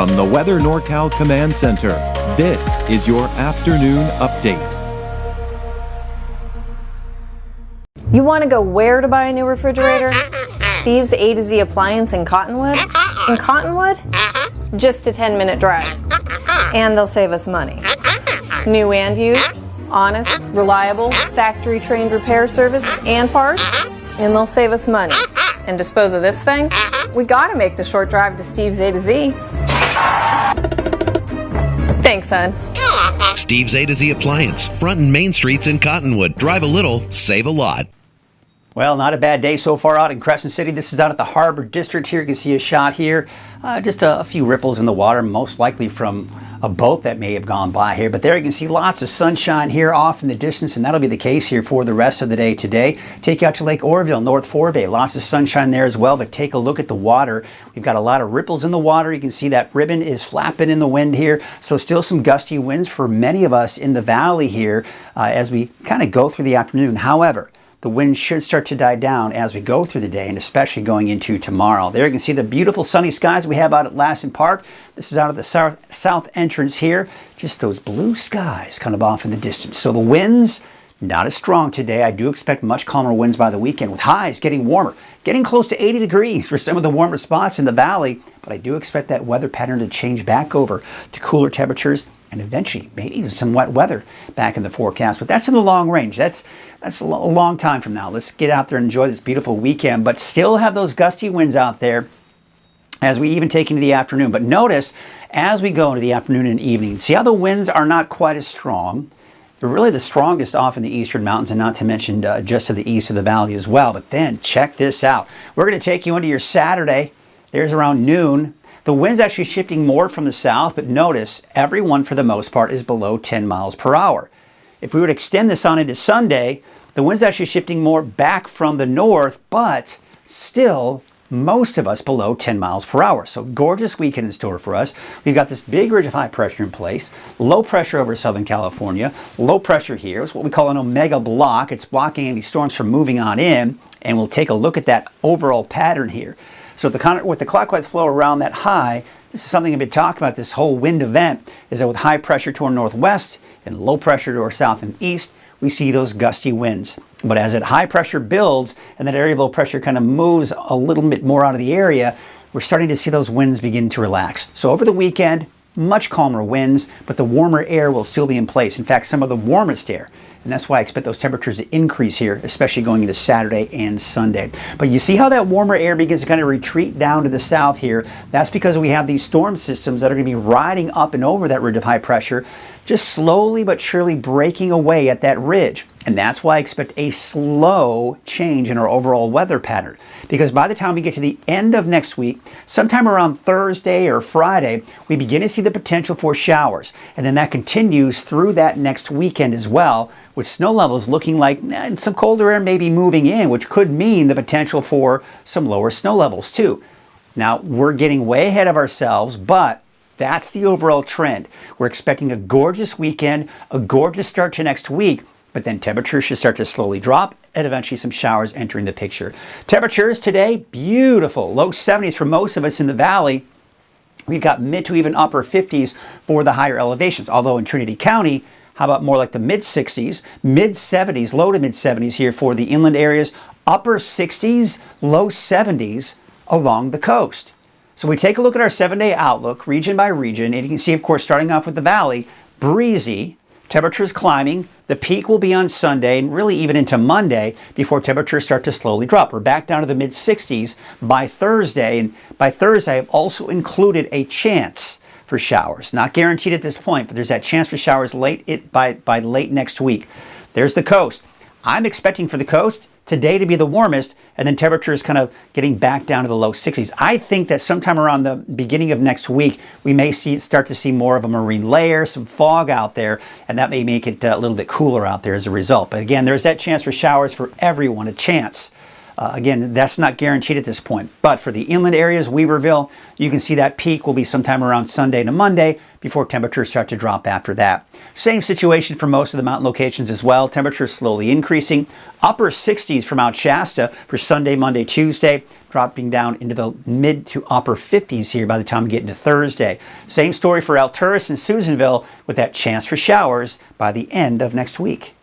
From the Weather NorCal Command Center, this is your afternoon update. You want to go where to buy a new refrigerator? Steve's A to Z Appliance in Cottonwood? In Cottonwood? Just a 10-minute drive. And they'll save us money. New and used, honest, reliable, factory-trained repair service and parts, and they'll save us money. And dispose of this thing? We gotta make the short drive to Steve's A to Z. Thanks, son. Steve's A to Z Appliance, front and main streets in Cottonwood. Drive a little, save a lot. Well, not a bad day so far out in Crescent City. This is out at the Harbor District here. You can see a shot here. Just a few ripples in the water, most likely from a boat that may have gone by here. But there you can see lots of sunshine here off in the distance, and that'll be the case here for the rest of the day today. Take you out to Lake Oroville, North Forebay. Lots of sunshine there as well, but take a look at the water. We've got a lot of ripples in the water. You can see that ribbon is flapping in the wind here. So still some gusty winds for many of us in the valley here as we kind of go through the afternoon. However, the wind should start to die down as we go through the day, and especially going into tomorrow. There you can see the beautiful sunny skies we have out at Lassen Park. This is out at the south entrance here. Just those blue skies kind of off in the distance. So the winds, not as strong today. I do expect much calmer winds by the weekend, with highs getting warmer, getting close to 80 degrees for some of the warmer spots in the valley. But I do expect that weather pattern to change back over to cooler temperatures, and eventually maybe even some wet weather back in the forecast. But that's in the long range. That's a long time from now. Let's get out there and enjoy this beautiful weekend, but still have those gusty winds out there as we even take into the afternoon. But notice, as we go into the afternoon and evening, see how the winds are not quite as strong. They're really the strongest off in the eastern mountains, and not to mention just to the east of the valley as well. But then check this out. We're going to take you into your Saturday. There's around noon. The wind's actually shifting more from the south, but notice everyone for the most part is below 10 miles per hour. If we would extend this on into Sunday, the wind's actually shifting more back from the north, but still most of us below 10 miles per hour. So gorgeous weekend in store for us. We've got this big ridge of high pressure in place, low pressure over Southern California, low pressure here. It's what we call an omega block. It's blocking any storms from moving on in, and we'll take a look at that overall pattern here. So with the clockwise flow around that high, this is something I've been talking about this whole wind event, is that with high pressure to our northwest and low pressure to our south and east, we see those gusty winds. But as that high pressure builds and that area of low pressure kind of moves a little bit more out of the area, we're starting to see those winds begin to relax. So over the weekend, much calmer winds, but the warmer air will still be in place. In fact, some of the warmest air. And that's why I expect those temperatures to increase here, especially going into Saturday and Sunday. But you see how that warmer air begins to kind of retreat down to the south here. That's because we have these storm systems that are going to be riding up and over that ridge of high pressure, just slowly but surely breaking away at that ridge. And that's why I expect a slow change in our overall weather pattern. Because by the time we get to the end of next week, sometime around Thursday or Friday, we begin to see the potential for showers. And then that continues through that next weekend as well, with snow levels looking like some colder air may be moving in, which could mean the potential for some lower snow levels too. Now, we're getting way ahead of ourselves, but that's the overall trend. We're expecting a gorgeous weekend, a gorgeous start to next week, but then temperatures should start to slowly drop and eventually some showers entering the picture. Temperatures today, beautiful. Low 70s for most of us in the valley. We've got mid to even upper 50s for the higher elevations. Although in Trinity County, how about more like the mid 60s, mid 70s, low to mid 70s here for the inland areas, upper 60s, low 70s along the coast. So we take a look at our 7-day outlook region by region, and you can see, of course, starting off with the valley, breezy, temperatures climbing. The peak will be on Sunday and really even into Monday before temperatures start to slowly drop. We're back down to the mid 60s by Thursday, and by Thursday I've also included a chance for showers. Not guaranteed at this point, but there's that chance for showers by late next week. There's the coast. I'm expecting for the coast today to be the warmest, and then temperatures kind of getting back down to the low 60s. I think that sometime around the beginning of next week, we may start to see more of a marine layer, some fog out there, and that may make it a little bit cooler out there as a result. But again, there's that chance for showers for everyone, a chance Again, that's not guaranteed at this point. But for the inland areas, Weaverville, you can see that peak will be sometime around Sunday to Monday before temperatures start to drop after that. Same situation for most of the mountain locations as well. Temperatures slowly increasing. Upper 60s for Mount Shasta for Sunday, Monday, Tuesday, dropping down into the mid to upper 50s here by the time we get into Thursday. Same story for Alturas and Susanville with that chance for showers by the end of next week.